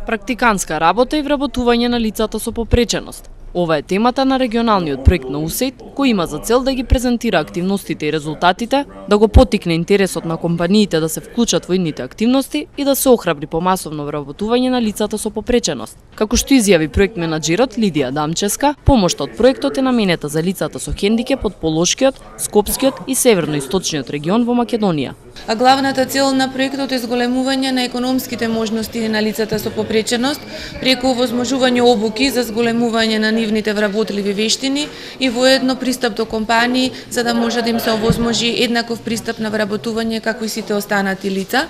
Практиканска работа и вработување на лицата со попреченост. Ова е темата на регионалниот проект на УСАИД, кој има за цел да ги презентира активностите и резултатите, да го поттикне интересот на компаниите да се вклучат во идните активности и да се охрабри помасовно вработување на лицата со попреченост. Како што изјави проект менаџерот Лидија Дамчевска, помошта од проектот е наменета за лицата со хендикеп од Полошкиот, Скопскиот и Северно-источниот регион во Македонија. А главната цел на проектот е зголемување на економските можности на лицата со попреченост преку овозможување обуки за зголемување на нивните вработливи вештини и воедно пристап до компании за да може да им се овозможи еднаков пристап на вработување како и сите останати лица.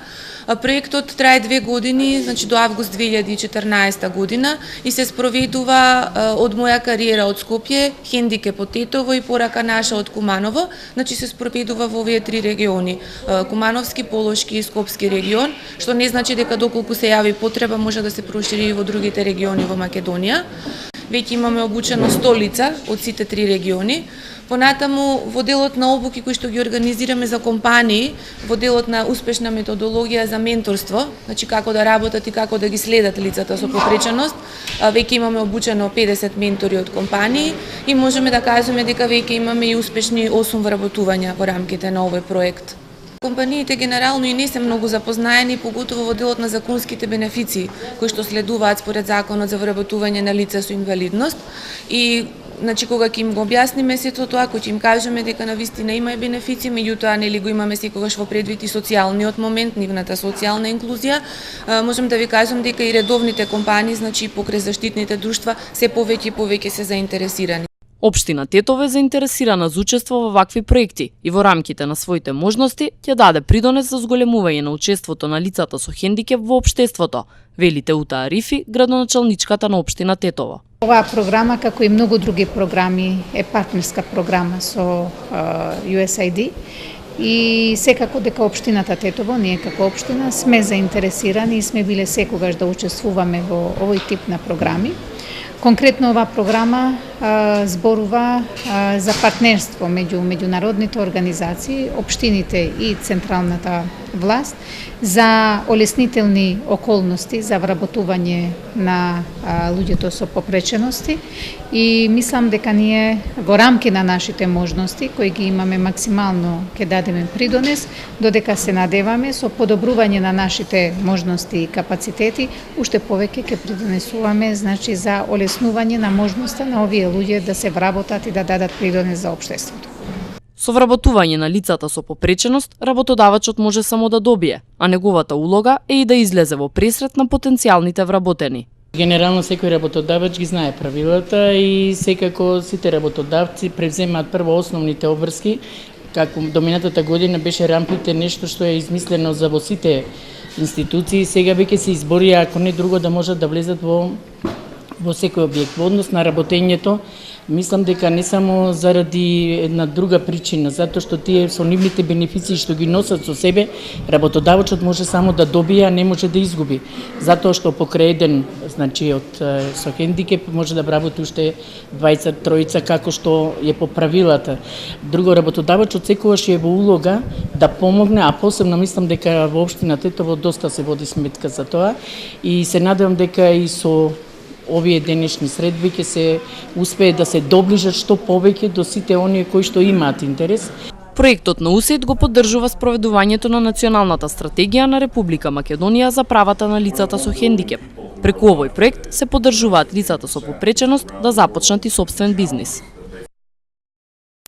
Проектот трае 2 години, значи до август 2014 година и се спроведува од моја кариера од Скопје, хендикеп од Тетово и порака наша од Куманово, значи се спроведува во овие 3 региони. Кумановски, Полошки и Скопски регион, што не значи дека доколку се јави потреба може да се прошири и во другите региони во Македонија. Веќе имаме обучено 100 лица од сите 3 региони. Понатаму, во делот на обуки кои што ги организираме за компании, во делот на успешна методологија за менторство, значи како да работат и како да ги следат лицата со попреченост, веќе имаме обучено 50 ментори од компании и можеме да кажеме дека веќе имаме и успешни 8 вработувања во рамките на овој проект. Компаниите генерално и не се многу запознаени, поготово во делот на законските бенефиции кои што следуваат според законот за вработување на лица со инвалидност и значи кога ќе им го објасниме сето тоа, кога ќе им кажеме дека навистина има и бенефиции, меѓутоа нели го имаме секогаш во предвид и социјалниот момент, нивната социјална инклузија, можам да ви кажам дека и редовните компании, значи покрај заштитните друштва, се повеќе и повеќе се заинтересирани. Општина Тетово е заинтересирана за учество во вакви проекти и во рамките на своите можности ќе даде придонес за зголемување на учеството на лицата со хендикеп во општеството, вели Теута Арифи, градоначалничката на општина Тетово. Оваа програма, како и многу други програми, е партнерска програма со USAID и секако дека општината Тетово, ние како општина сме заинтересирани и сме биле секогаш да учествуваме во овој тип на програми. Конкретно оваа програма зборува за партнерство меѓу меѓународните организации, општините и централната власт за олеснителни околности за вработување на луѓето со попречености и мислам дека ние во рамки на нашите можности кои ги имаме максимално ќе дадеме придонес, додека се надеваме со подобрување на нашите можности и капацитети, уште повеќе ќе придонесуваме значи за олеснување на можноста на овие луѓе да се вработат и да дадат придонес за општеството. Со вработување на лицата со попреченост, работодавачот може само да добие, а неговата улога е и да излезе во пресрет на потенцијалните вработени. Генерално секој работодавач ги знае правилата и секако сите работодавци превземаат прво основните обврски, како до минатата година беше рампите нешто што е измислено за во сите институции, сега веќе се избори ако не друго да можат да влезат во секој објект. Во однос на работењето, мислам дека не само заради една друга причина, затоа што тие со нивните бенефиции што ги носат со себе, работодавачот може само да добие, а не може да изгуби. Затоа што покрај еден, значи со хендикеп може да работи уште 20-тројца како што е по правилата. Друго, работодавачот секогаш е во улога да помогне, а посебно мислам дека во општина Тетово доста се води сметка за тоа и се надевам дека и со овие денешни средби ќе се успее да се доближат што повеќе до сите оние кои што имаат интерес. Проектот на УСАИД го поддржува спроведувањето на Националната стратегија на Република Македонија за правата на лицата со хендикеп. Преку овој проект се поддржуваат лицата со попреченост да започнат и сопствен бизнис.